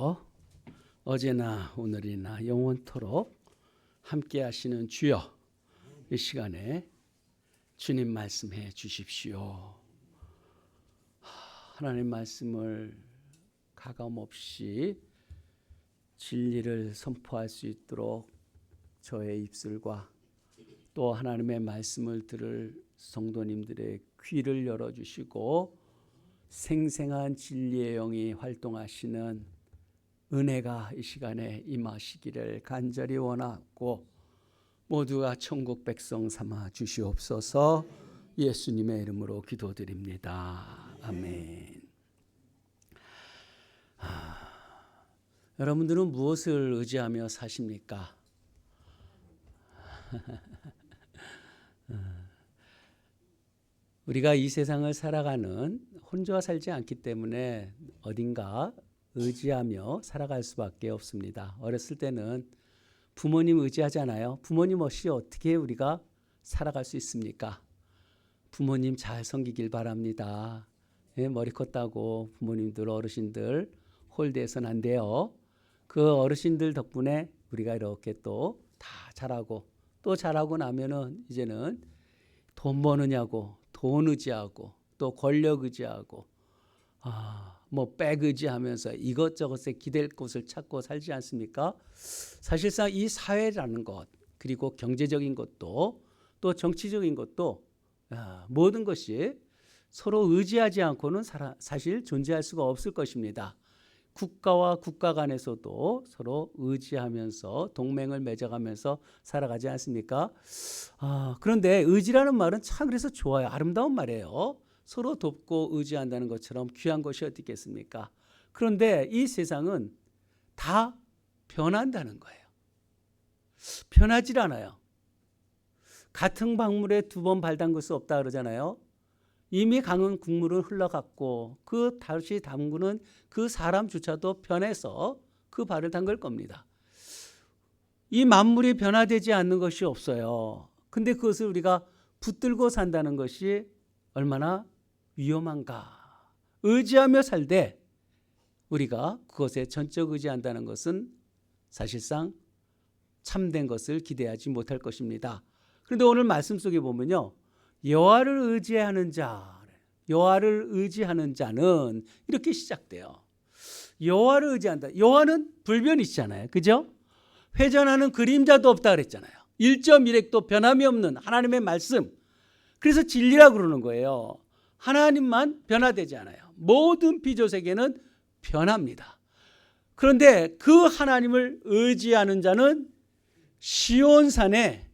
주여, 어제나 오늘이나 영원토록 함께 하시는 주여, 이 시간에 주님 말씀해 주십시오. 하나님 말씀을 가감없이 진리를 선포할 수 있도록 저의 입술과 또 하나님의 말씀을 들을 성도님들의 귀를 열어주시고 생생한 진리의 영이 활동하시는 은혜가 이 시간에 임하시기를 간절히 원하고 모두가 천국 백성 삼아 주시옵소서. 예수님의 이름으로 기도드립니다. 아멘. 여러분들은 무엇을 의지하며 사십니까? 우리가 이 세상을 살아가는 혼자 살지 않기 때문에 어딘가 의지하며 살아갈 수밖에 없습니다. 어렸을 때는 부모님 의지하잖아요. 부모님 없이 어떻게 우리가 살아갈 수 있습니까? 부모님 잘 섬기길 바랍니다. 머리 컸다고 부모님들 어르신들 홀대해서는 안 돼요. 그 어르신들 덕분에 우리가 이렇게 또 다 잘하고 또 잘하고 나면은 이제는 돈 버느냐고 돈 의지하고 또 권력 의지하고 백 의지하면서 이것저것에 기댈 곳을 찾고 살지 않습니까? 사실상 이 사회라는 것 그리고 경제적인 것도 또 정치적인 것도 모든 것이 서로 의지하지 않고는 사실 존재할 수가 없을 것입니다. 국가와 국가 간에서도 서로 의지하면서 동맹을 맺어가면서 살아가지 않습니까? 그런데 의지라는 말은 참 그래서 좋아요. 아름다운 말이에요. 서로 돕고 의지한다는 것처럼 귀한 것이 어디 있겠습니까? 그런데 이 세상은 다 변한다는 거예요. 변하질 않아요. 같은 박물에 두 번 발 담글 수 없다 그러잖아요. 이미 강은 국물은 흘러갔고 그 다시 담그는 그 사람조차도 변해서 그 발을 담글 겁니다. 이 만물이 변화되지 않는 것이 없어요. 근데 그것을 우리가 붙들고 산다는 것이 얼마나 위험한가. 의지하며 살되 우리가 그것에 전적 의지한다는 것은 사실상 참된 것을 기대하지 못할 것입니다. 그런데 오늘 말씀 속에 보면요. 여호와를 의지하는 자는 이렇게 시작돼요. 여호와를 의지한다. 여호와는 불변이시잖아요. 그죠? 회전하는 그림자도 없다 그랬잖아요. 1.1획도 변함이 없는 하나님의 말씀. 그래서 진리라고 그러는 거예요. 하나님만 변화되지 않아요. 모든 피조세계는 변합니다. 그런데 그 하나님을 의지하는 자는 시온산에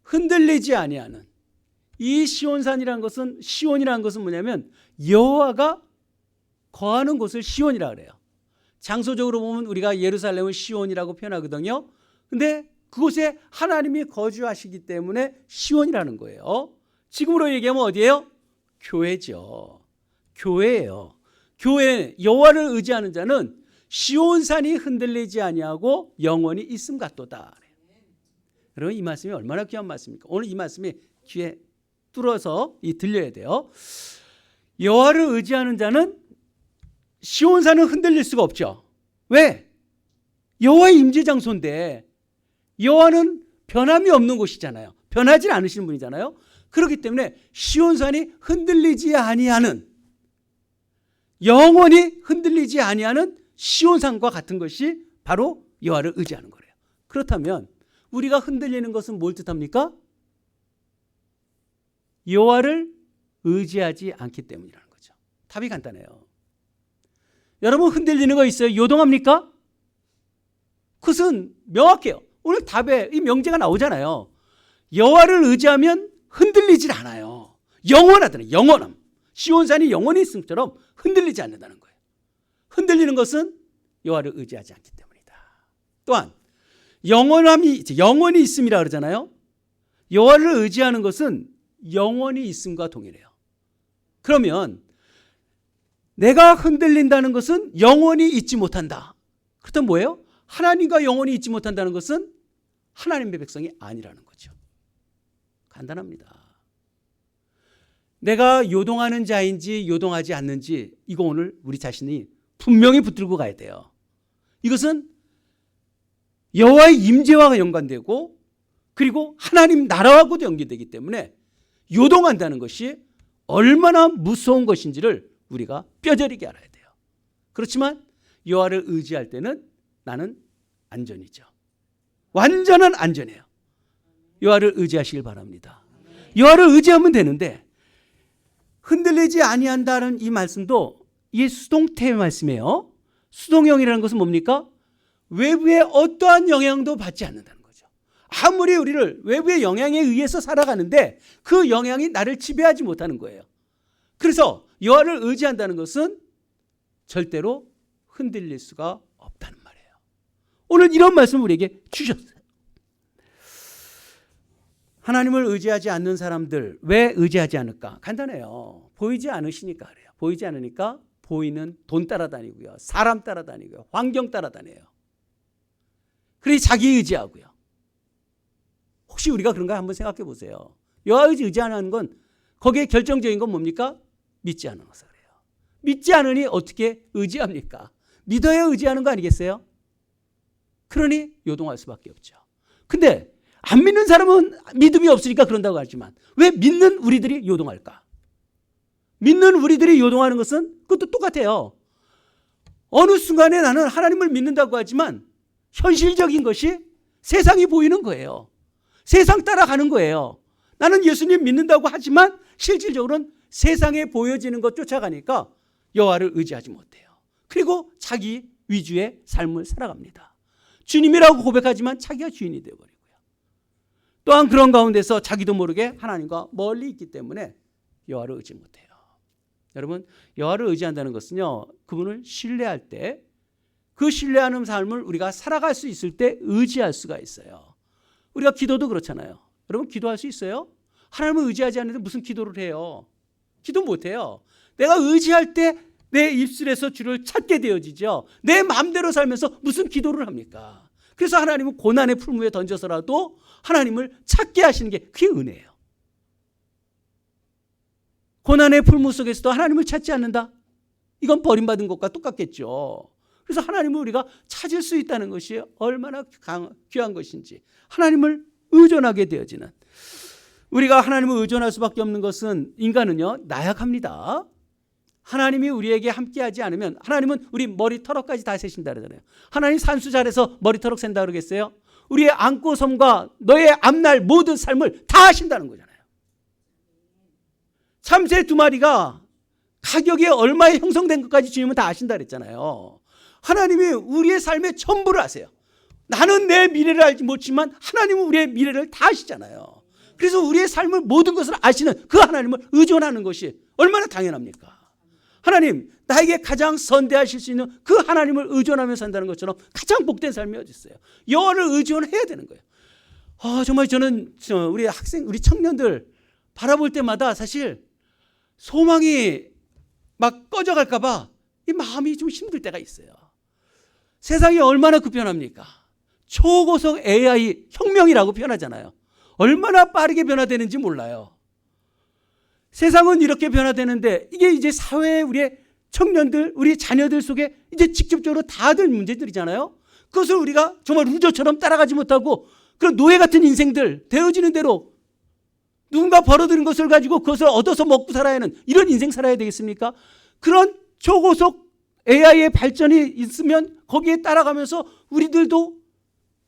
흔들리지 아니하는 이 시온이라는 것은 뭐냐면 여호와가 거하는 곳을 시온이라 그래요. 장소적으로 보면 우리가 예루살렘을 시온이라고 표현하거든요. 근데 그곳에 하나님이 거주하시기 때문에 시온이라는 거예요. 지금으로 얘기하면 어디예요? 교회죠. 교회예요. 교회 여호와를 의지하는 자는 시온산이 흔들리지 아니하고 영원히 있음 같도다. 여러분 이 말씀이 얼마나 귀한 말씀입니까? 오늘 이 말씀이 귀에 뚫어서 들려야 돼요. 여호와를 의지하는 자는 시온산은 흔들릴 수가 없죠. 왜? 여호와의 임재 장소인데 여호와는 변함이 없는 곳이잖아요. 변하지 않으시는 분이잖아요. 그렇기 때문에 시온산이 흔들리지 아니하는 영원히 흔들리지 아니하는 시온산과 같은 것이 바로 여호와를 의지하는 거예요. 그렇다면 우리가 흔들리는 것은 뭘 뜻합니까? 여호와를 의지하지 않기 때문이라는 거죠. 답이 간단해요. 여러분 흔들리는 거 있어요? 요동합니까? 그것은 명확해요. 오늘 답에 이 명제가 나오잖아요. 여호와를 의지하면 흔들리질 않아요. 영원하다는 영원함. 시온산이 영원히 있음처럼 흔들리지 않는다는 거예요. 흔들리는 것은 여호와를 의지하지 않기 때문이다. 또한 영원히 있음이라 그러잖아요. 여호와를 의지하는 것은 영원히 있음과 동일해요. 그러면 내가 흔들린다는 것은 영원히 있지 못한다. 그렇다면 뭐예요? 하나님과 영원히 있지 못한다는 것은 하나님의 백성이 아니라는 거죠. 간단합니다. 내가 요동하는 자인지 요동하지 않는지 이거 오늘 우리 자신이 분명히 붙들고 가야 돼요. 이것은 여호와의 임재와 연관되고 그리고 하나님 나라하고도 연계되기 때문에 요동한다는 것이 얼마나 무서운 것인지를 우리가 뼈저리게 알아야 돼요. 그렇지만 여호와를 의지할 때는 나는 안전이죠. 완전한 안전이에요. 여호와를 의지하시길 바랍니다. 여호와를 의지하면 되는데 흔들리지 아니한다는 이 말씀도 이게 수동태의 말씀이에요. 수동형이라는 것은 뭡니까? 외부의 어떠한 영향도 받지 않는다는 거죠. 아무리 우리를 외부의 영향에 의해서 살아가는데 그 영향이 나를 지배하지 못하는 거예요. 그래서 여호와를 의지한다는 것은 절대로 흔들릴 수가 없다는 말이에요. 오늘 이런 말씀을 우리에게 주셨어요. 하나님을 의지하지 않는 사람들 왜 의지하지 않을까? 간단해요. 보이지 않으시니까 그래요. 보이지 않으니까 보이는 돈 따라다니고요. 사람 따라다니고요. 환경 따라다녀요. 그래서 자기 의지하고요. 혹시 우리가 그런가 한번 생각해 보세요. 여호와 의지하는 건 거기에 결정적인 건 뭡니까? 믿지 않는 것을 그래요. 믿지 않으니 어떻게 의지합니까? 믿어야 의지하는 거 아니겠어요? 그러니 요동할 수밖에 없죠. 근데 안 믿는 사람은 믿음이 없으니까 그런다고 하지만 왜 믿는 우리들이 요동할까? 믿는 우리들이 요동하는 것은 그것도 똑같아요. 어느 순간에 나는 하나님을 믿는다고 하지만 현실적인 것이 세상이 보이는 거예요. 세상 따라가는 거예요. 나는 예수님 믿는다고 하지만 실질적으로는 세상에 보여지는 것 쫓아가니까 여호와를 의지하지 못해요. 그리고 자기 위주의 삶을 살아갑니다. 주님이라고 고백하지만 자기가 주인이 되어버리고요. 또한 그런 가운데서 자기도 모르게 하나님과 멀리 있기 때문에 여호와를 의지 못해요. 여러분, 여호와를 의지한다는 것은요, 그분을 신뢰할 때 그 신뢰하는 삶을 우리가 살아갈 수 있을 때 의지할 수가 있어요. 우리가 기도도 그렇잖아요. 여러분, 기도할 수 있어요? 하나님을 의지하지 않는데 무슨 기도를 해요? 기도 못해요. 내가 의지할 때 내 입술에서 주를 찾게 되어지죠. 내 마음대로 살면서 무슨 기도를 합니까? 그래서 하나님은 고난의 풀무에 던져서라도 하나님을 찾게 하시는 게 그게 은혜예요. 고난의 풀무 속에서도 하나님을 찾지 않는다? 이건 버림받은 것과 똑같겠죠. 그래서 하나님을 우리가 찾을 수 있다는 것이 얼마나 귀한 것인지, 하나님을 의존하게 되어지는, 우리가 하나님을 의존할 수밖에 없는 것은 인간은요, 나약합니다. 하나님이 우리에게 함께하지 않으면, 하나님은 우리 머리털까지 다 세신다 그러잖아요. 하나님 산수 잘해서 머리털 센다 그러겠어요? 우리의 안고 섬과 너의 앞날 모든 삶을 다 하신다는 거잖아요. 참새 2마리가 가격이 얼마에 형성된 것까지 주님은 다 아신다 그랬잖아요. 하나님이 우리의 삶의 전부를 아세요. 나는 내 미래를 알지 못지만 하나님은 우리의 미래를 다 아시잖아요. 그래서 우리의 삶을 모든 것을 아시는 그 하나님을 의존하는 것이 얼마나 당연합니까? 하나님, 나에게 가장 선대하실 수 있는 그 하나님을 의존하며 산다는 것처럼 가장 복된 삶이 어디 있어요? 여호와를 의존해야 되는 거예요. 정말 저는 우리 학생, 우리 청년들 바라볼 때마다 사실 소망이 막 꺼져갈까 봐 이 마음이 좀 힘들 때가 있어요. 세상이 얼마나 급변합니까? 초고속 AI 혁명이라고 표현하잖아요. 얼마나 빠르게 변화되는지 몰라요. 세상은 이렇게 변화되는데 이게 이제 사회에 우리의 청년들, 우리 자녀들 속에 이제 직접적으로 다들 문제들이잖아요. 그것을 우리가 정말 루저처럼 따라가지 못하고 그런 노예 같은 인생들, 되어지는 대로 누군가 벌어들인 것을 가지고 그것을 얻어서 먹고 살아야 하는 이런 인생 살아야 되겠습니까? 그런 초고속 AI의 발전이 있으면 거기에 따라가면서 우리들도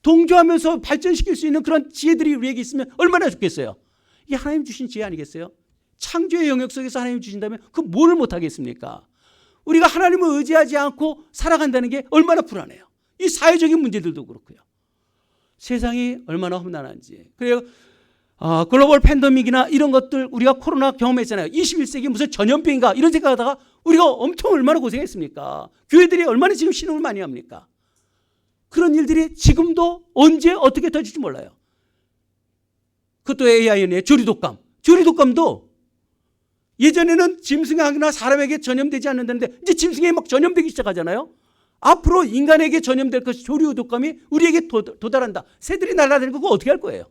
동조하면서 발전시킬 수 있는 그런 지혜들이 우리에게 있으면 얼마나 좋겠어요. 이게 하나님 주신 지혜 아니겠어요? 창조의 영역 속에서 하나님 주신다면 그 뭐를 못하겠습니까? 우리가 하나님을 의지하지 않고 살아간다는 게 얼마나 불안해요. 이 사회적인 문제들도 그렇고요. 세상이 얼마나 험난한지. 그래요. 글로벌 팬데믹이나 이런 것들 우리가 코로나 경험했잖아요. 21세기 무슨 전염병인가 이런 생각하다가 우리가 엄청 얼마나 고생했습니까? 교회들이 얼마나 지금 신음을 많이 합니까? 그런 일들이 지금도 언제 어떻게 터질지 몰라요. 그것도 AI의 조리독감. 조리독감도 예전에는 짐승이나 사람에게 전염되지 않는다는데 이제 짐승에게 막 전염되기 시작하잖아요. 앞으로 인간에게 전염될 것이 조류독감이 우리에게 도달한다. 새들이 날아다니는 거 어떻게 할 거예요?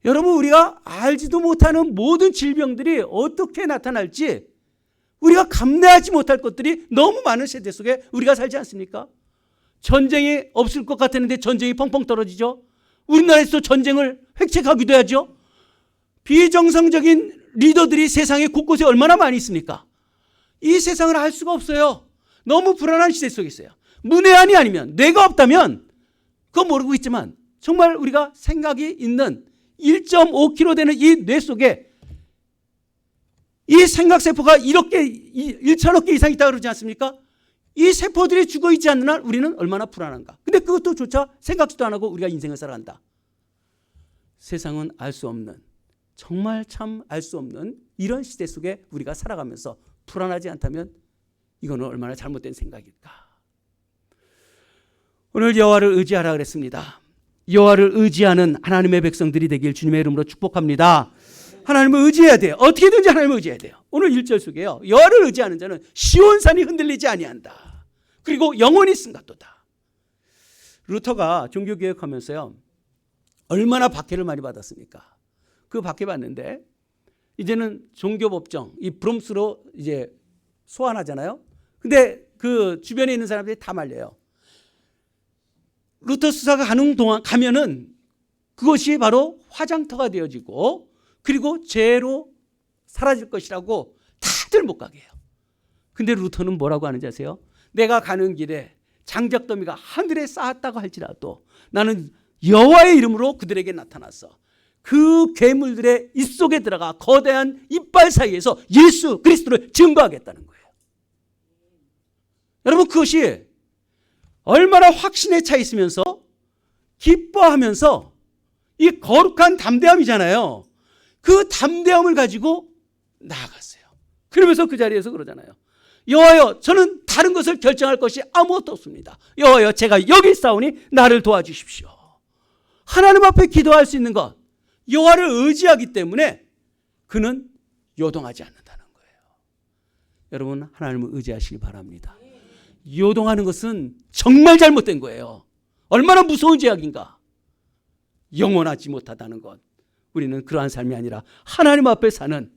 여러분, 우리가 알지도 못하는 모든 질병들이 어떻게 나타날지 우리가 감내하지 못할 것들이 너무 많은 세대 속에 우리가 살지 않습니까? 전쟁이 없을 것 같았는데 전쟁이 펑펑 떨어지죠. 우리나라에서 전쟁을 획책하기도 하죠. 비정상적인 리더들이 세상에 곳곳에 얼마나 많이 있습니까? 이 세상을 알 수가 없어요. 너무 불안한 시대 속에 있어요. 문외한이 아니면, 뇌가 없다면 그건 모르고 있지만 정말 우리가 생각이 있는 1.5kg 되는 이 뇌 속에 이 생각세포가 1천억 개 이상 있다고 그러지 않습니까? 이 세포들이 죽어 있지 않는 한 우리는 얼마나 불안한가. 근데 그것도 조차 생각지도 안 하고 우리가 인생을 살아간다. 세상은 알 수 없는, 정말 참 알 수 없는 이런 시대 속에 우리가 살아가면서 불안하지 않다면 이거는 얼마나 잘못된 생각일까. 오늘 여호와를 의지하라 그랬습니다. 여호와를 의지하는 하나님의 백성들이 되길 주님의 이름으로 축복합니다. 하나님을 의지해야 돼요. 어떻게든지 하나님을 의지해야 돼요. 오늘 1절 속에요. 여호와를 의지하는 자는 시온산이 흔들리지 아니한다. 그리고 영원히 승가도다. 루터가 종교개혁하면서요, 얼마나 박해를 많이 받았습니까? 그 박해 받는데 이제는 종교법정, 이 브롬스로 이제 소환하잖아요. 근데 그 주변에 있는 사람들이 다 말려요. 루터 수사가 가는 동안 가면은 그것이 바로 화장터가 되어지고 그리고 죄로 사라질 것이라고 다들 못 가게 해요. 근데 루터는 뭐라고 하는지 아세요? 내가 가는 길에 장작더미가 하늘에 쌓았다고 할지라도 나는 여호와의 이름으로 그들에게 나타났어. 그 괴물들의 입속에 들어가 거대한 이빨 사이에서 예수 그리스도를 증거하겠다는 거예요. 여러분, 그것이 얼마나 확신에 차 있으면서 기뻐하면서 이 거룩한 담대함이잖아요. 그 담대함을 가지고 나아갔어요. 그러면서 그 자리에서 그러잖아요. 여호와여, 저는 다른 것을 결정할 것이 아무것도 없습니다. 여호와여, 제가 여기 있사오니 나를 도와주십시오. 하나님 앞에 기도할 수 있는 것, 여호와를 의지하기 때문에 그는 요동하지 않는다는 거예요. 여러분, 하나님을 의지하시기 바랍니다. 요동하는 것은 정말 잘못된 거예요. 얼마나 무서운 죄악인가. 영원하지 못하다는 것. 우리는 그러한 삶이 아니라 하나님 앞에 사는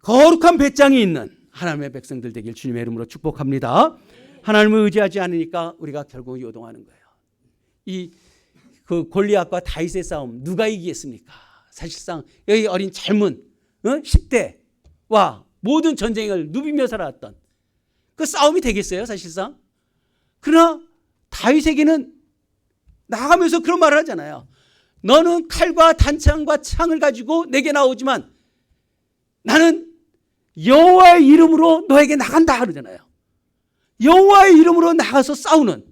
거룩한 배짱이 있는 하나님의 백성들 되길 주님의 이름으로 축복합니다. 하나님을 의지하지 않으니까 우리가 결국 요동하는 거예요. 그 골리앗과 다윗의 싸움 누가 이기겠습니까? 사실상 여기 어린 젊은 10대와 모든 전쟁을 누비며 살아왔던 그 싸움이 되겠어요, 사실상? 그러나 다윗에게는 나가면서 그런 말을 하잖아요. 너는 칼과 단창과 창을 가지고 내게 나오지만 나는 여호와의 이름으로 너에게 나간다 그러잖아요. 여호와의 이름으로 나가서 싸우는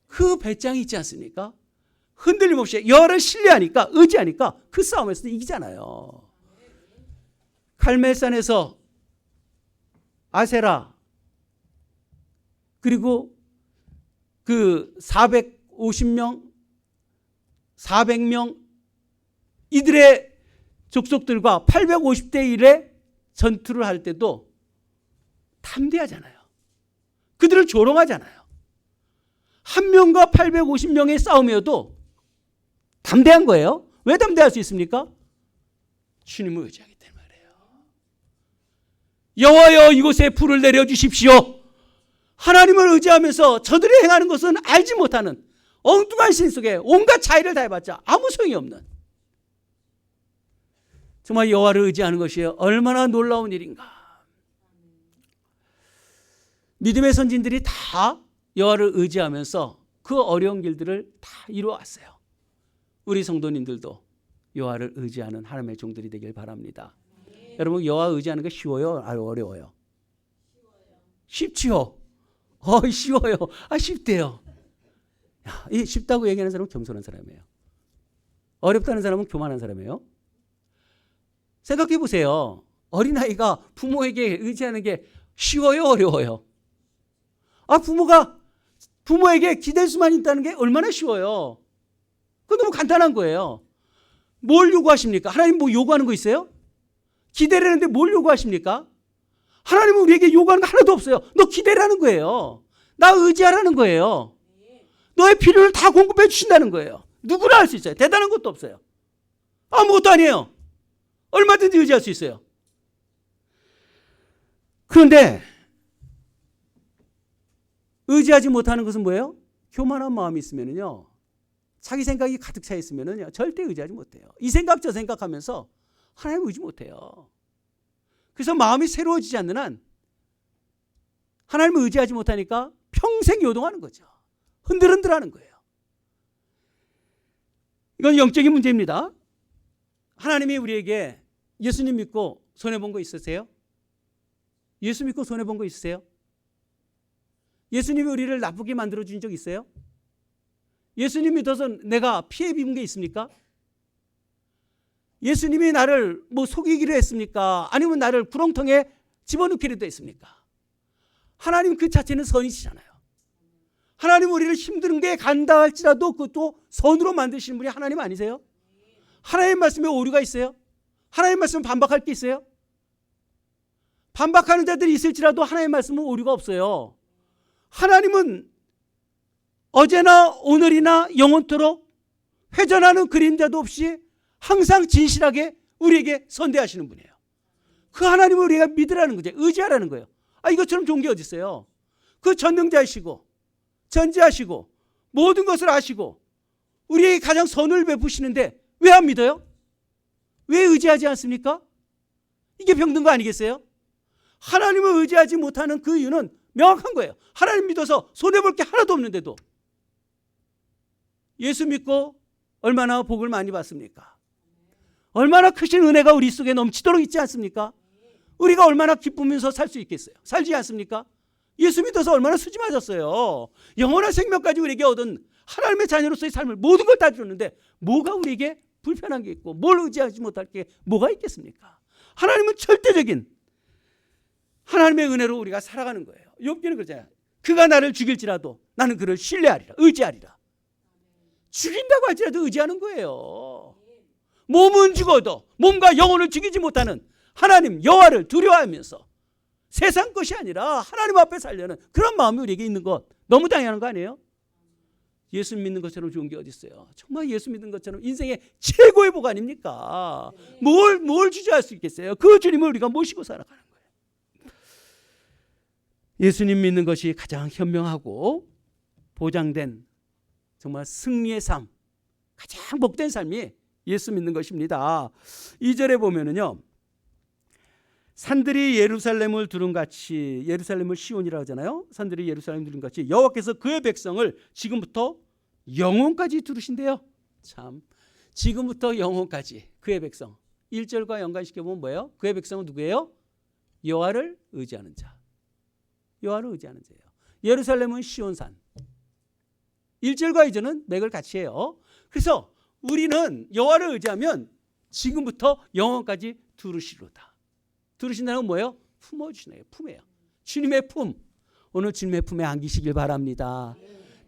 그 배짱이 있지 않습니까? 흔들림 없이 여호와를 신뢰하니까, 의지하니까 그 싸움에서도 이기잖아요. 갈멜산에서 아세라 그리고 그 450명 400명 이들의 족속들과 850대 1의 전투를 할 때도 담대하잖아요. 그들을 조롱하잖아요. 한 명과 850명의 싸움이어도 담대한 거예요. 왜 담대할 수 있습니까? 주님을 의지하기 때문이에요. 여호와여, 이곳에 불을 내려주십시오. 하나님을 의지하면서 저들이 행하는 것은 알지 못하는 엉뚱한 신 속에 온갖 자의를 다해봤자 아무 소용이 없는, 정말 여호와를 의지하는 것이 얼마나 놀라운 일인가. 믿음의 선진들이 다 여호와를 의지하면서 그 어려운 길들을 다 이루어왔어요. 우리 성도님들도 여호와를 의지하는 하나님의 종들이 되길 바랍니다. 여러분, 여호와 의지하는 게 쉬워요? 어려워요? 쉽지요. 쉬워요. 쉽대요. 이 쉽다고 얘기하는 사람은 겸손한 사람이에요. 어렵다는 사람은 교만한 사람이에요. 생각해 보세요. 어린아이가 부모에게 의지하는 게 쉬워요? 어려워요? 부모가 부모에게 기댈 수만 있다는 게 얼마나 쉬워요. 그건 너무 간단한 거예요. 뭘 요구하십니까? 하나님 뭐 요구하는 거 있어요? 기대라는데 뭘 요구하십니까? 하나님은 우리에게 요구하는 거 하나도 없어요. 너 기대라는 거예요. 나 의지하라는 거예요. 너의 필요를 다 공급해 주신다는 거예요. 누구나 할 수 있어요. 대단한 것도 없어요. 아무것도 아니에요. 얼마든지 의지할 수 있어요. 그런데 의지하지 못하는 것은 뭐예요? 교만한 마음이 있으면요, 자기 생각이 가득 차 있으면요, 절대 의지하지 못해요. 이 생각 저 생각하면서 하나님 의지 못해요. 그래서 마음이 새로워지지 않는 한 하나님을 의지하지 못하니까 평생 요동하는 거죠. 흔들흔들하는 거예요. 이건 영적인 문제입니다. 하나님이 우리에게 예수님 믿고 손해본 거 있으세요? 예수 믿고 손해본 거 있으세요? 예수님이 우리를 나쁘게 만들어준 적 있어요? 예수님 믿어서 내가 피해 입은 게 있습니까? 예수님이 나를 뭐 속이기로 했습니까? 아니면 나를 구렁텅이에 집어넣기로 했습니까? 하나님 그 자체는 선이시잖아요. 하나님 우리를 힘든 게 간다 할지라도 그것도 선으로 만드시는 분이 하나님 아니세요? 하나님 말씀에 오류가 있어요? 하나님 말씀에 반박할 게 있어요? 반박하는 자들이 있을지라도 하나님 말씀은 오류가 없어요. 하나님은 어제나 오늘이나 영원토록 회전하는 그림자도 없이 항상 진실하게 우리에게 선대하시는 분이에요. 그 하나님을 우리가 믿으라는 거죠. 의지하라는 거예요. 이것처럼 좋은 게 어디 있어요? 그 전능자이시고 전지하시고 모든 것을 아시고 우리에게 가장 선을 베푸시는데 왜 안 믿어요? 왜 의지하지 않습니까? 이게 병든 거 아니겠어요? 하나님을 의지하지 못하는 그 이유는 명확한 거예요. 하나님 믿어서 손해볼 게 하나도 없는데도. 예수 믿고 얼마나 복을 많이 받습니까? 얼마나 크신 은혜가 우리 속에 넘치도록 있지 않습니까? 우리가 얼마나 기쁘면서 살 수 있겠어요? 살지 않습니까? 예수 믿어서 얼마나 수지 맞았어요. 영원한 생명까지 우리에게 얻은 하나님의 자녀로서의 삶을 모든 걸 다 줬는데 뭐가 우리에게 불편한 게 있고 뭘 의지하지 못할 게 뭐가 있겠습니까? 하나님은 절대적인 하나님의 은혜로 우리가 살아가는 거예요. 욥기는 그러잖아요. 그가 나를 죽일지라도 나는 그를 신뢰하리라, 의지하리라. 죽인다고 할지라도 의지하는 거예요. 몸은 죽어도 몸과 영혼을 죽이지 못하는 하나님 여호와를 두려워하면서 세상 것이 아니라 하나님 앞에 살려는 그런 마음이 우리에게 있는 것 너무 당연한 거 아니에요? 예수 믿는 것처럼 좋은 게 어디 있어요? 정말 예수 믿는 것처럼 인생의 최고의 복 아닙니까? 뭘 주저할 수 있겠어요? 그 주님을 우리가 모시고 살아가는 거예요. 예수님 믿는 것이 가장 현명하고 보장된 정말 승리의 삶, 가장 복된 삶이 예수 믿는 것입니다. 2절에 보면은요, 산들이 예루살렘을 두른같이, 예루살렘을 시온이라고 하잖아요. 산들이 예루살렘을 두른같이 여호와께서 그의 백성을 지금부터 영원까지 두르신대요. 참, 지금부터 영원까지 그의 백성. 1절과 연관시켜보면 뭐예요? 그의 백성은 누구예요? 여호와를 의지하는 자. 여호와를 의지하는 자예요. 예루살렘은 시온산. 1절과 2절은 맥을 같이 해요. 그래서 우리는 여호와를 의지하면 지금부터 영원까지 두르시로다. 두르신다는 건 뭐예요? 품어주시네요. 품이에요. 주님의 품. 오늘 주님의 품에 안기시길 바랍니다.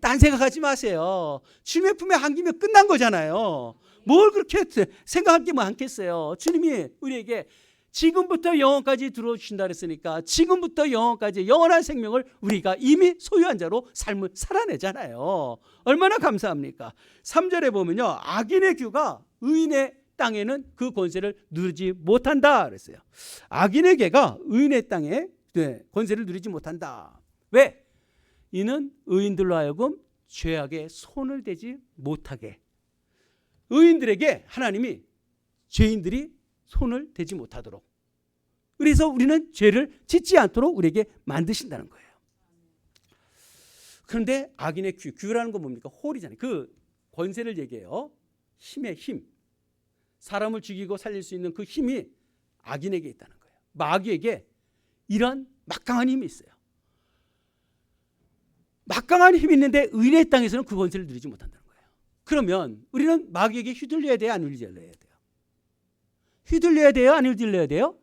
딴 생각하지 마세요. 주님의 품에 안기면 끝난 거잖아요. 뭘 그렇게 생각할 게 많겠어요. 주님이 우리에게 지금부터 영원까지 들어주신다 그랬으니까 지금부터 영원까지 영원한 생명을 우리가 이미 소유한 자로 삶을 살아내잖아요. 얼마나 감사합니까? 3절에 보면요, 악인의 규가 의인의 땅에는 그 권세를 누리지 못한다 그랬어요. 악인의 괴가 의인의 땅에 권세를 누리지 못한다. 왜? 이는 의인들로 하여금 죄악에 손을 대지 못하게, 의인들에게 하나님이 죄인들이 손을 대지 못하도록, 그래서 우리는 죄를 짓지 않도록 우리에게 만드신다는 거예요. 그런데 악인의 규라는 건 뭡니까? 홀이잖아요. 그 권세를 얘기해요. 힘의 힘, 사람을 죽이고 살릴 수 있는 그 힘이 악인에게 있다는 거예요. 마귀에게 이런 막강한 힘이 있어요. 막강한 힘이 있는데 의인의 땅에서는 그 권세를 누리지 못한다는 거예요. 그러면 우리는 마귀에게 휘둘려야 돼요? 안 휘둘려야 돼요? 휘둘려야 돼요? 안 휘둘려야 돼요?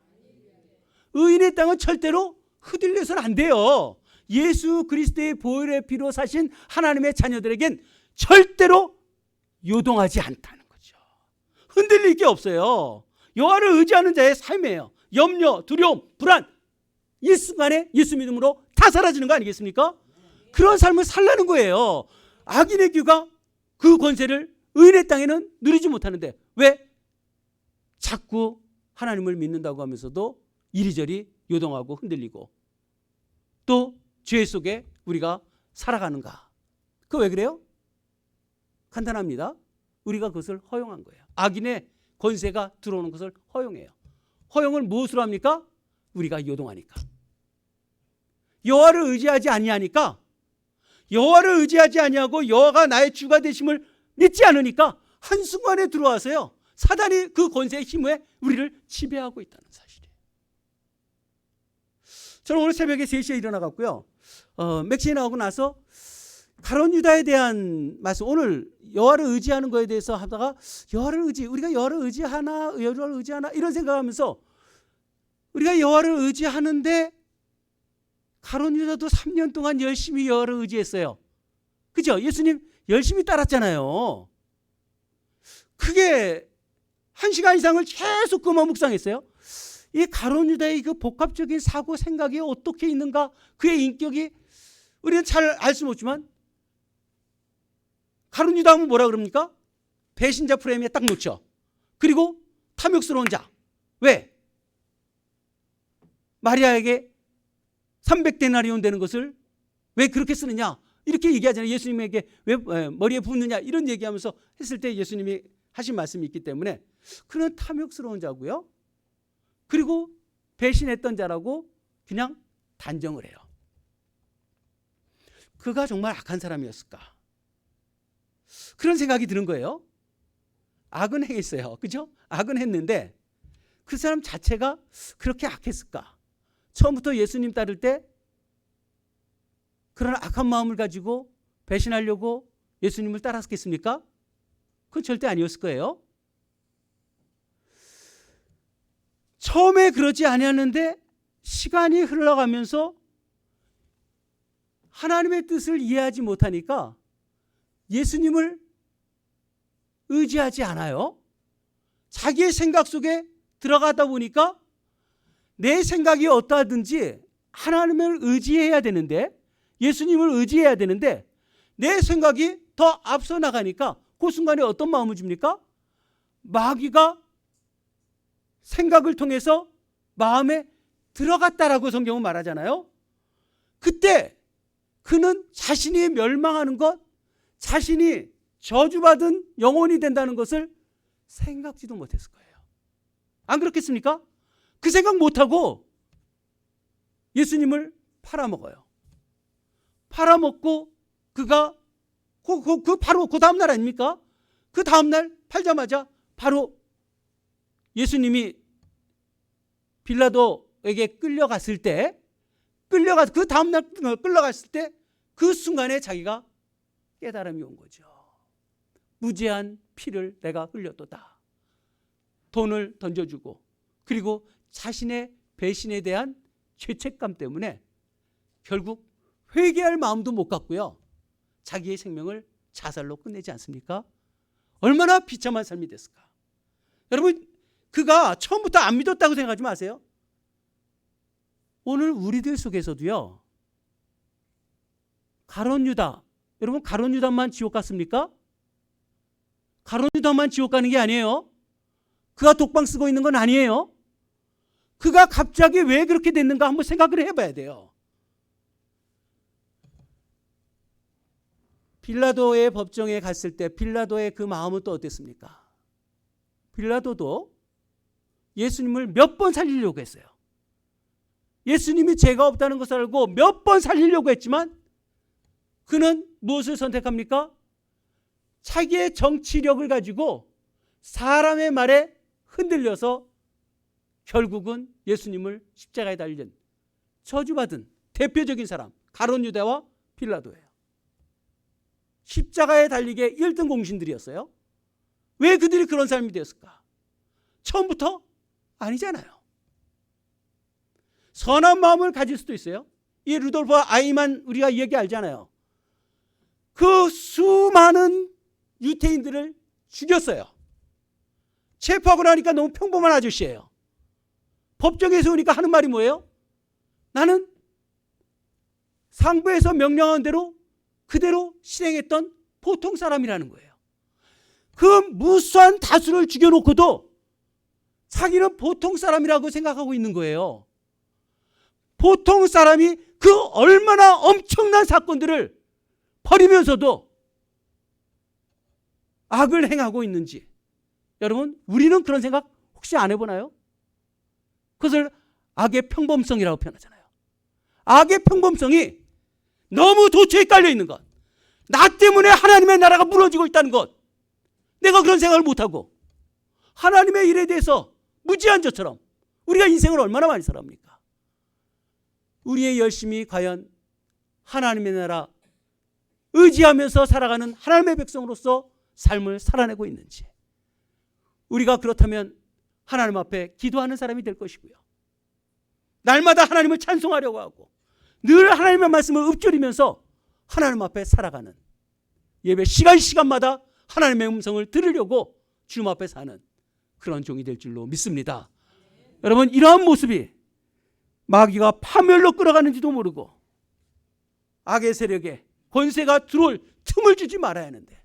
의인의 땅은 절대로 휘둘려서는 안 돼요. 예수 그리스도의 보혈의 피로 사신 하나님의 자녀들에겐 절대로 요동하지 않다는 거죠. 흔들릴 게 없어요. 여호와를 의지하는 자의 삶이에요. 염려, 두려움, 불안, 일순간에 예수 믿음으로 다 사라지는 거 아니겠습니까? 그런 삶을 살라는 거예요. 악인의 규가 그 권세를 의인의 땅에는 누리지 못하는데 왜? 자꾸 하나님을 믿는다고 하면서도 이리저리 요동하고 흔들리고 또 죄 속에 우리가 살아가는가? 그거 왜 그래요? 간단합니다. 우리가 그것을 허용한 거예요. 악인의 권세가 들어오는 것을 허용해요. 허용을 무엇으로 합니까? 우리가 요동하니까. 여호와를 의지하지 아니하니까, 여호와를 의지하지 아니하고 여호와가 나의 주가 되심을 믿지 않으니까 한순간에 들어와서요, 사단이 그 권세의 힘에 우리를 지배하고 있다는 사실이에요. 저는 오늘 새벽에 3시에 일어나갔고요. 맥시에 나오고 나서 가룟 유다에 대한 말씀, 오늘 여호와를 의지하는 거에 대해서 하다가 우리가 여호와를 의지하나 이런 생각하면서 우리가 여호와를 의지하는데 가룟 유다도 3년 동안 열심히 여호와를 의지했어요. 그죠? 예수님 열심히 따랐잖아요. 그게 1시간 이상을 계속 그만 묵상했어요. 이 가룟 유다의 그 복합적인 사고 생각이 어떻게 있는가, 그의 인격이 우리는 잘 알 수 없지만 가룟 유다 하면 뭐라 그럽니까? 배신자 프레임에 딱 놓죠. 그리고 탐욕스러운 자. 왜? 마리아에게 300데나리온 되는 것을 왜 그렇게 쓰느냐? 이렇게 얘기하잖아요. 예수님에게 왜 머리에 붓느냐? 이런 얘기하면서 했을 때 예수님이 하신 말씀이 있기 때문에 그는 탐욕스러운 자고요. 그리고 배신했던 자라고 그냥 단정을 해요. 그가 정말 악한 사람이었을까? 그런 생각이 드는 거예요. 악은 행했어요. 그죠? 악은 했는데 그 사람 자체가 그렇게 악했을까? 처음부터 예수님 따를 때 그런 악한 마음을 가지고 배신하려고 예수님을 따랐겠습니까? 그건 절대 아니었을 거예요. 처음에 그러지 아니었는데 시간이 흘러가면서 하나님의 뜻을 이해하지 못하니까 예수님을 의지하지 않아요. 자기의 생각 속에 들어가다 보니까 내 생각이 어떠하든지 하나님을 의지해야 되는데, 예수님을 의지해야 되는데 내 생각이 더 앞서 나가니까 그 순간에 어떤 마음을 줍니까? 마귀가 생각을 통해서 마음에 들어갔다라고 성경은 말하잖아요. 그때 그는 자신이 멸망하는 것, 자신이 저주받은 영혼이 된다는 것을 생각지도 못했을 거예요. 안 그렇겠습니까? 그 생각 못하고 예수님을 팔아먹어요. 팔아먹고 그가 바로 그 다음날 아닙니까? 그 다음날 팔자마자 바로 예수님이 빌라도에게 끌려갔을 때, 그 다음날 끌려갔을 때 그 순간에 자기가 깨달음이 온 거죠. 무죄한 피를 내가 흘렸도다. 돈을 던져주고, 그리고 자신의 배신에 대한 죄책감 때문에 결국 회개할 마음도 못 갖고요, 자기의 생명을 자살로 끝내지 않습니까? 얼마나 비참한 삶이 됐을까. 여러분, 그가 처음부터 안 믿었다고 생각하지 마세요. 오늘 우리들 속에서도요, 가룟 유다, 여러분 가룟 유다만 지옥 갔습니까? 가룟 유다만 지옥 가는 게 아니에요. 그가 독방 쓰고 있는 건 아니에요. 그가 갑자기 왜 그렇게 됐는가 한번 생각을 해봐야 돼요. 빌라도의 법정에 갔을 때 빌라도의 그 마음은 또 어땠습니까? 빌라도도 예수님을 몇 번 살리려고 했어요. 예수님이 죄가 없다는 것을 알고 몇 번 살리려고 했지만 그는 무엇을 선택합니까? 자기의 정치력을 가지고 사람의 말에 흔들려서 결국은 예수님을 십자가에 달린 저주받은 대표적인 사람, 가룟 유다와 빌라도예요. 십자가에 달리게 1등 공신들이었어요. 왜 그들이 그런 삶이 되었을까? 처음부터 아니잖아요. 선한 마음을 가질 수도 있어요. 이 루돌프와 아이만 우리가 이야기 알잖아요. 그 수많은 유태인들을 죽였어요. 체포하고 나니까 너무 평범한 아저씨예요. 법정에 세우니까 하는 말이 뭐예요? 나는 상부에서 명령한 대로 그대로 실행했던 보통 사람이라는 거예요. 그 무수한 다수를 죽여놓고도 자기는 보통 사람이라고 생각하고 있는 거예요. 보통 사람이 그 얼마나 엄청난 사건들을 벌이면서도 악을 행하고 있는지 여러분, 우리는 그런 생각 혹시 안 해보나요? 그것을 악의 평범성이라고 표현하잖아요. 악의 평범성이 너무 도처에 깔려 있는 것, 나 때문에 하나님의 나라가 무너지고 있다는 것, 내가 그런 생각을 못하고 하나님의 일에 대해서 무지한 자처럼 우리가 인생을 얼마나 많이 살아갑니까? 우리의 열심이 과연 하나님의 나라 의지하면서 살아가는 하나님의 백성으로서 삶을 살아내고 있는지, 우리가 그렇다면 하나님 앞에 기도하는 사람이 될 것이고요, 날마다 하나님을 찬송하려고 하고 늘 하나님의 말씀을 읊조리면서 하나님 앞에 살아가는, 예배 시간마다 하나님의 음성을 들으려고 주님 앞에 사는 그런 종이 될 줄로 믿습니다. 여러분, 이러한 모습이 마귀가 파멸로 끌어가는지도 모르고 악의 세력에 권세가 들어올 틈을 주지 말아야 하는데,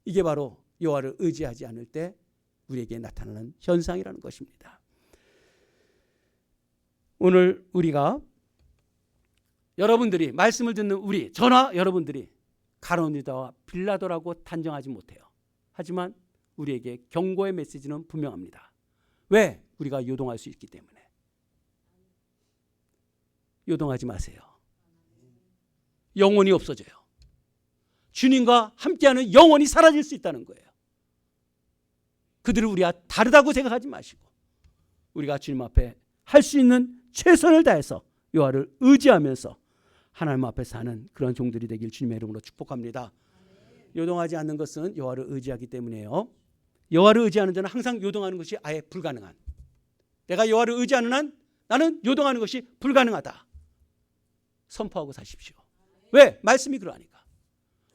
이게 바로 여호와를 의지하지 않을 때 우리에게 나타나는 현상이라는 것입니다. 오늘 우리가, 여러분들이 말씀을 듣는 우리, 저나 여러분들이 가룟 유다와 빌라도라고 단정하지 못해요. 하지만 우리에게 경고의 메시지는 분명합니다. 왜? 우리가 요동할 수 있기 때문에. 요동하지 마세요. 영혼이 없어져요. 주님과 함께하는 영혼이 사라질 수 있다는 거예요. 그들을 우리가 다르다고 생각하지 마시고 우리가 주님 앞에 할 수 있는 최선을 다해서 여호와를 의지하면서 하나님 앞에 사는 그런 종들이 되길 주님의 이름으로 축복합니다. 요동하지 않는 것은 여호와를 의지하기 때문이에요. 여호와를 의지하는 자는 항상 요동하는 것이 아예 불가능한, 내가 여호와를 의지하는 한 나는 요동하는 것이 불가능하다 선포하고 사십시오. 왜? 말씀이 그러하니까.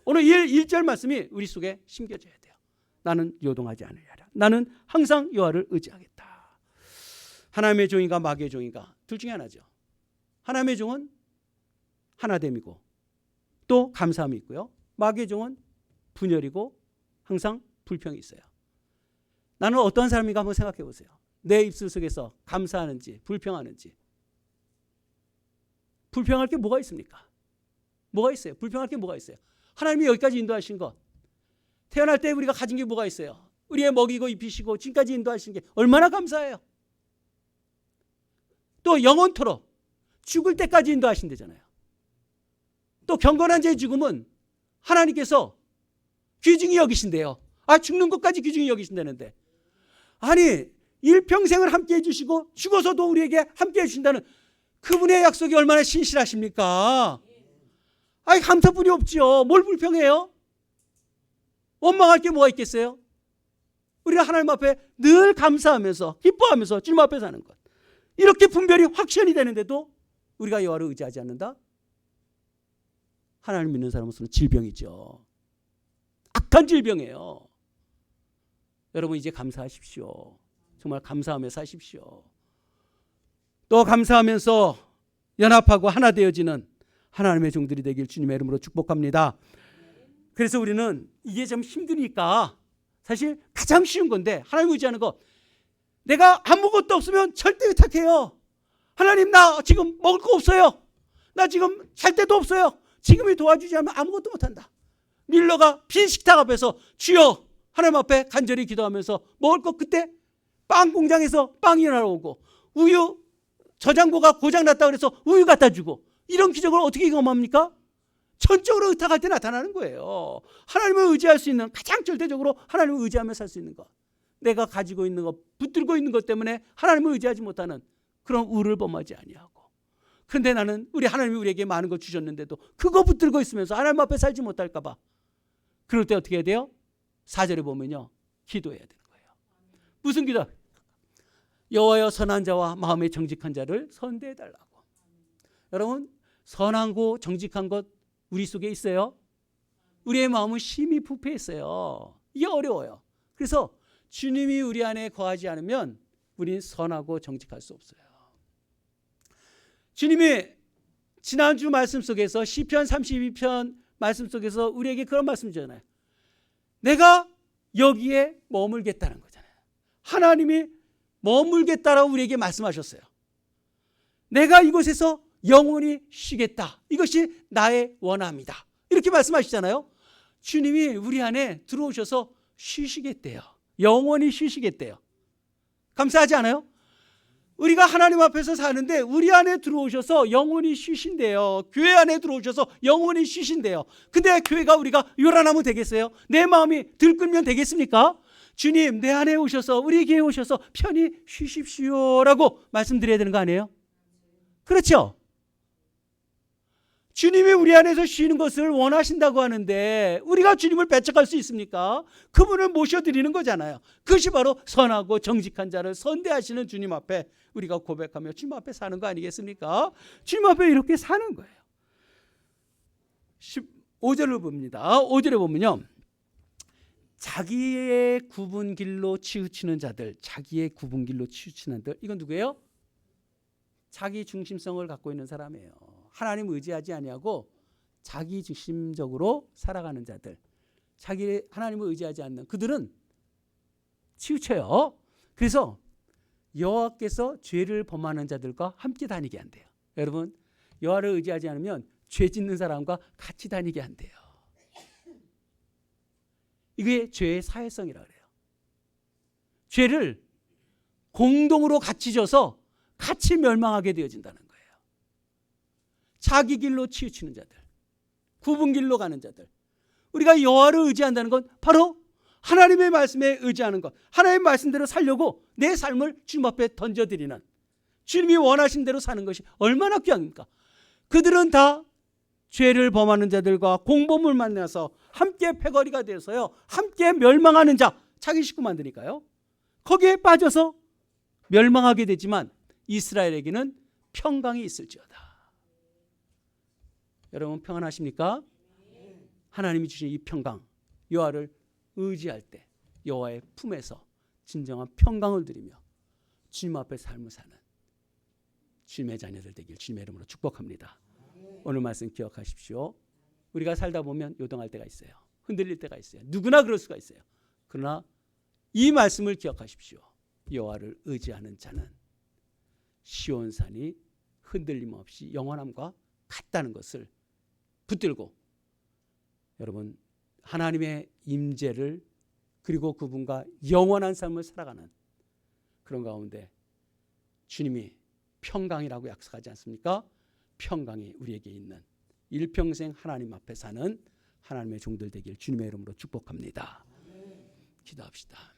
오늘 1절 말씀이 우리 속에 심겨져야 돼요. 나는 요동하지 않으리라. 나는 항상 여호와를 의지하겠다. 하나님의 종인가 마귀의 종인가, 둘 중에 하나죠. 하나님의 종은 하나됨이고 또 감사함이 있고요, 마귀의 종은 분열이고 항상 불평이 있어요. 나는 어떠한 사람인가 한번 생각해 보세요. 내 입술 속에서 감사하는지 불평하는지. 불평할 게 뭐가 있습니까? 뭐가 있어요? 불평할 게 뭐가 있어요? 하나님이 여기까지 인도하신 것, 태어날 때 우리가 가진 게 뭐가 있어요? 우리의 먹이고 입히시고 지금까지 인도하신 게 얼마나 감사해요. 또 영원토록 죽을 때까지 인도하신대잖아요. 또 경건한 자의 죽음은 하나님께서 귀중히 여기신대요. 아, 죽는 것까지 귀중히 여기신다는데, 아니 일평생을 함께해 주시고 죽어서도 우리에게 함께해 주신다는 그분의 약속이 얼마나 신실하십니까? 아니, 감사뿐이 없죠. 뭘 불평해요? 원망할 게 뭐가 있겠어요? 우리가 하나님 앞에 늘 감사하면서 기뻐하면서 주님 앞에 사는 것, 이렇게 분별이 확실히 되는데도 우리가 여호와를 의지하지 않는다? 하나님 믿는 사람으로서는 질병이죠. 악한 질병이에요. 여러분, 이제 감사하십시오. 정말 감사하며 사십시오. 또 감사하면서 연합하고 하나 되어지는 하나님의 종들이 되길 주님의 이름으로 축복합니다. 그래서 우리는 이게 좀 힘드니까 사실 가장 쉬운 건데, 하나님 의지하는 거, 내가 아무것도 없으면 절대 의탁해요. 하나님, 나 지금 먹을 거 없어요. 나 지금 살 데도 없어요. 지금이 도와주지 않으면 아무것도 못한다. 밀러가 빈 식탁 앞에서 주여 하나님 앞에 간절히 기도하면서 먹을 거, 그때 빵 공장에서 빵이 날아오고 우유 저장고가 고장났다 그래서 우유 갖다 주고, 이런 기적을 어떻게 경험합니까? 전적으로 의탁할 때 나타나는 거예요. 하나님을 의지할 수 있는, 가장 절대적으로 하나님을 의지하며 살 수 있는 것, 내가 가지고 있는 것, 붙들고 있는 것 때문에 하나님을 의지하지 못하는 그런 우를 범하지 아니하고, 그런데 나는 하나님이 우리에게 많은 걸 주셨는데도 그거 붙들고 있으면서 하나님 앞에 살지 못할까 봐, 그럴 때 어떻게 해야 돼요? 4절에 보면요, 기도해야 되는 거예요. 무슨 기도? 여호와여, 선한 자와 마음에 정직한 자를 선대해 달라고. 여러분, 선하고 정직한 것 우리 속에 있어요? 우리의 마음은 심히 부패해 있어요. 이게 어려워요. 그래서 주님이 우리 안에 거하지 않으면 우리는 선하고 정직할 수 없어요. 주님이 지난주 말씀 속에서 시편 32편 말씀 속에서 우리에게 그런 말씀 주잖아요. 내가 여기에 머물겠다는 거잖아요. 하나님이 머물겠다라고 우리에게 말씀하셨어요. 내가 이곳에서 영원히 쉬겠다. 이것이 나의 원함이다. 이렇게 말씀하시잖아요. 주님이 우리 안에 들어오셔서 쉬시겠대요. 영원히 쉬시겠대요. 감사하지 않아요? 우리가 하나님 앞에서 사는데 우리 안에 들어오셔서 영원히 쉬신대요. 교회 안에 들어오셔서 영원히 쉬신대요. 근데 교회가 우리가 요란하면 되겠어요? 내 마음이 들끓면 되겠습니까? 주님, 내 안에 오셔서 우리 교회에 오셔서 편히 쉬십시오라고 말씀드려야 되는 거 아니에요? 그렇죠? 주님이 우리 안에서 쉬는 것을 원하신다고 하는데 우리가 주님을 배척할 수 있습니까? 그분을 모셔드리는 거잖아요. 그것이 바로 선하고 정직한 자를 선대하시는 주님 앞에 우리가 고백하며 주님 앞에 사는 거 아니겠습니까? 주님 앞에 이렇게 사는 거예요. 15절을 봅니다. 5절에 보면요, 자기의 굽은 길로 치우치는 자들, 자기의 굽은 길로 치우치는 자들, 이건 누구예요? 자기 중심성을 갖고 있는 사람이에요. 하나님 의지하지 아니하고 자기 중심적으로 살아가는 자들, 자기 하나님을 의지하지 않는 그들은 치우쳐요. 그래서 여호와께서 죄를 범하는 자들과 함께 다니게 한대요. 여러분, 여호와를 의지하지 않으면 죄 짓는 사람과 같이 다니게 한대요. 이게 죄의 사회성이라 그래요. 죄를 공동으로 같이 져서 같이 멸망하게 되어진다는 거예요. 자기 길로 치우치는 자들, 굽은 길로 가는 자들. 우리가 여호와를 의지한다는 건 바로 하나님의 말씀에 의지하는 것, 하나님의 말씀대로 살려고 내 삶을 주님 앞에 던져드리는, 주님이 원하신 대로 사는 것이 얼마나 귀합니까? 그들은 다 죄를 범하는 자들과 공범을 만나서 함께 패거리가 되어서요, 함께 멸망하는 자, 자기 식구 만드니까요, 거기에 빠져서 멸망하게 되지만 이스라엘에게는 평강이 있을지어다. 여러분, 평안하십니까? 하나님이 주신 이 평강, 여호와를 의지할 때 여호와의 품에서 진정한 평강을 누리며 주님 앞에 삶을 사는 주님의 자녀들 되길 주님의 이름으로 축복합니다. 오늘 말씀 기억하십시오. 우리가 살다 보면 요동할 때가 있어요. 흔들릴 때가 있어요. 누구나 그럴 수가 있어요. 그러나 이 말씀을 기억하십시오. 여호와를 의지하는 자는 시온산이 흔들림 없이 영원함과 같다는 것을 붙들고, 여러분, 하나님의 임재를 그리고 그분과 영원한 삶을 살아가는 그런 가운데 주님이 평강이라고 약속하지 않습니까? 평강이 우리에게 있는 일평생 하나님 앞에 사는 하나님의 종들 되길 주님의 이름으로 축복합니다. 기도합시다.